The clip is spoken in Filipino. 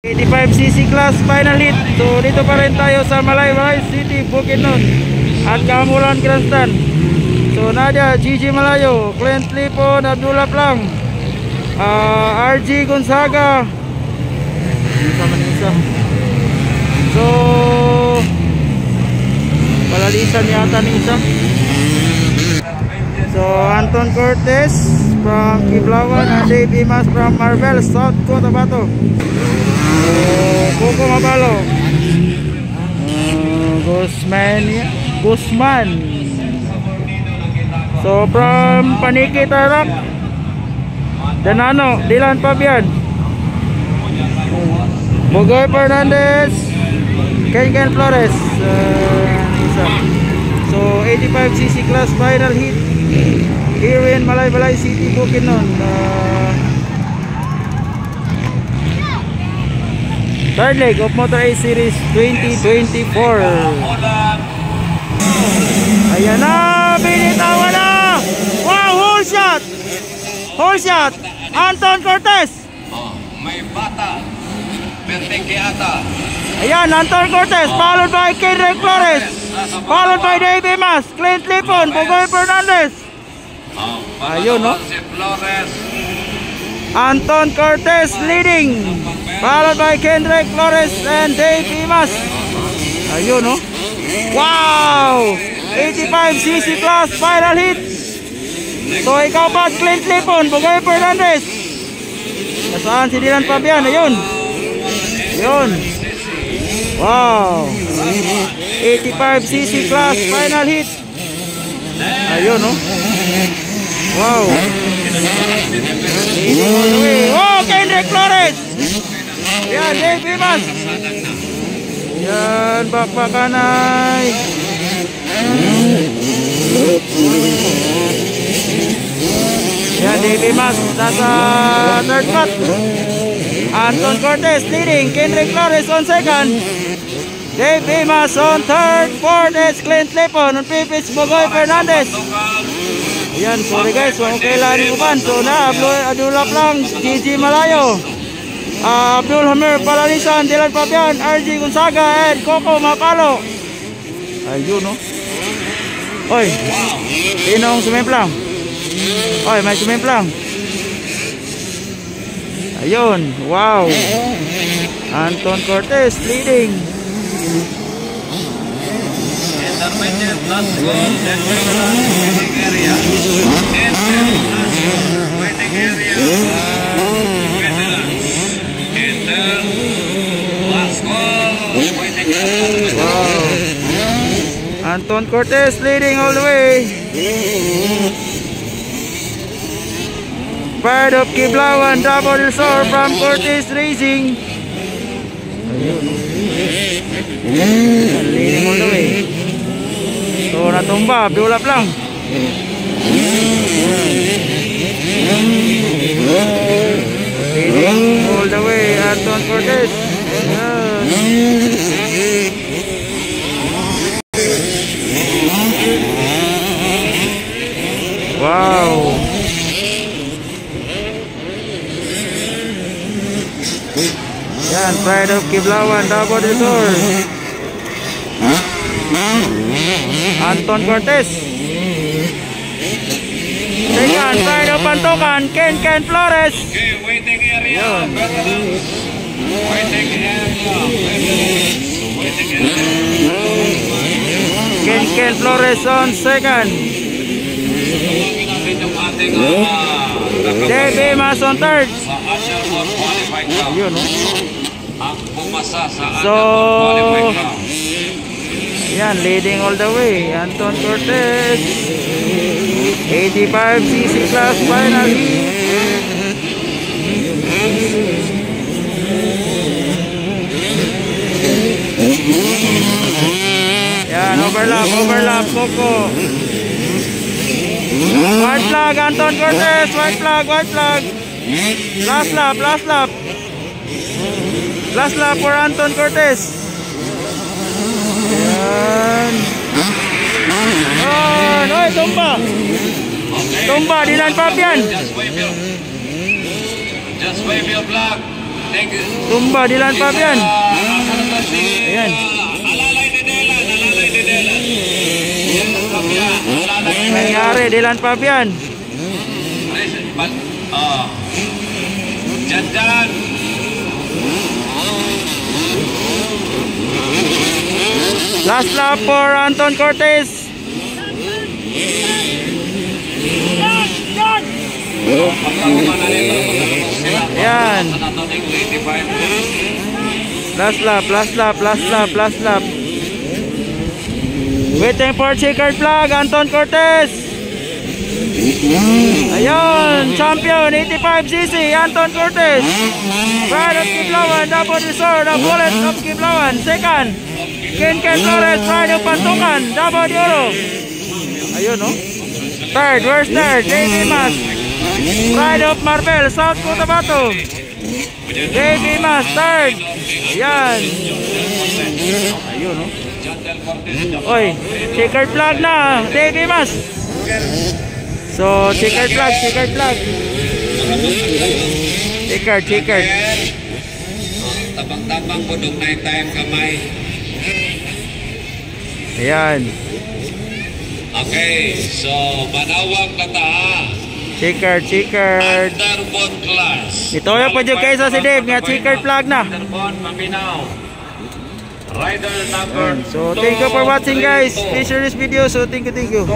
85cc class final hit. So dito pa rin tayo sa Malaybalay City, Bukidnon at Kamulan Grandstand. So Nadia, Gigi Malayo, Clint Lipon, Abdullah Plang, RG Gonzaga. So palalisan yata ni isa. So Anton Cortez from Kiblawan and Dave Imas from Marvel, South Cotabato. Coco Mabalo, Guzman. So from Paniki Tarak, Danano, Dylan Fabian, Bogoy Fernandez, Ken Flores. So 85cc class final hit here in Malaybalay City, Bukidnon. Third leg of Motor A Series 2024. Ayan na, binitawan na. Wow, whole shot. Whole shot. Anton Cortez. May bata. Pertekeata. Ayan, Anton Cortez, followed by Kendrick Flores, followed by Dave Imas, Clint Lipon, Bogoy Fernandez. Ayun, no? Anton Cortez leading, followed by Kendrick Flores and Dave Imas. Ayun, no? Wow! 85cc class final hit. So ikaw pa, Clint Lipon, Bogoy Fernandez. Nasaan si Dylan Fabian? Ayun. Ayun. Wow, 85cc class final hit. Ayun, no? Wow. Oh, Kendrick Flores. Yan, Dave Imas. Yan, bakbakanay. Yan, Dave Imas nasa third cut. Anton Cortez leading, Kendrick Flores on second, Dave Imas on third, fourth is Clint Lipon, on fifth is Bogoy Fernandez. Ayan, sorry guys, kung kailangan uban. So na, Abdullah Plang, Gigi Malayo, Abdul Hamir Palanisan, Dylan Fabian, RG Gonzaga, and Coco Mapalo. Ayun, no? Oy, sinong sumimplang? Oy, may sumimplang. Ayun, wow. Anton Cortez leading. Intermediate last goal, waiting area. Waiting area. Enter last goal, waiting area. Wow. Anton Cortez leading all the way. Part of Kiblawan, Double Resort from Cortez Racing. Leading all the way. So natumba, Abdullah Plang. Leading all the way, Anton Cortez. Wow. Yan, Pride of Kiblawan, Double Resort. Anton Cortez. Second, Pride of Pantokan, Ken Flores. Okay, waiting area. Waiting area. Waiting area. Ken Flores on second. Dave Imas on third. Ayun, no? So yan, leading all the way, Anton Cortez. 85cc class final. Yan, overlap, Coco. White flag, Anton Cortez, white flag. Last lap. Last lap for Anton Cortez. Yan. Oy, tumba, Dylan Fabian. Just wave your flag. Thank you. Tumba, Dylan Fabian. Ayan. Alalay ni Dylan. Alalay ni Dylan. Alalay ni Dylan. Nangyari, Dylan Fabian. Janjan. Last lap for Anton Cortez. Ayan. Last lap, last lap, last lap, last lap. Waiting for checkered flag, Anton Cortez. Ayun, champion 85cc, Anton Cortez. Pride of Kiblawan, double resort, the bullet of Kiblawan. Second, Kenken Flores, Pride of Pantukan, double de oro. Ayun, no? Third, where's third? Davey Mas, Pride of Marbel, South Cotabato. Davey Mas, third. Ayan. Ayun, no? Oy, checkered flag na, Davey Mas. So, checkered flag, checkered flag. Checkered. Tabang-tabang po nung night time kamay. Ayan. Okay, so manawag na ta. Checkered. Underbone class. Ito yung pa dyan kayo sa si Dave nga checkered flag na. Underbone, paminaw. Rider number So, thank you for watching guys. Please share this video. So, thank you.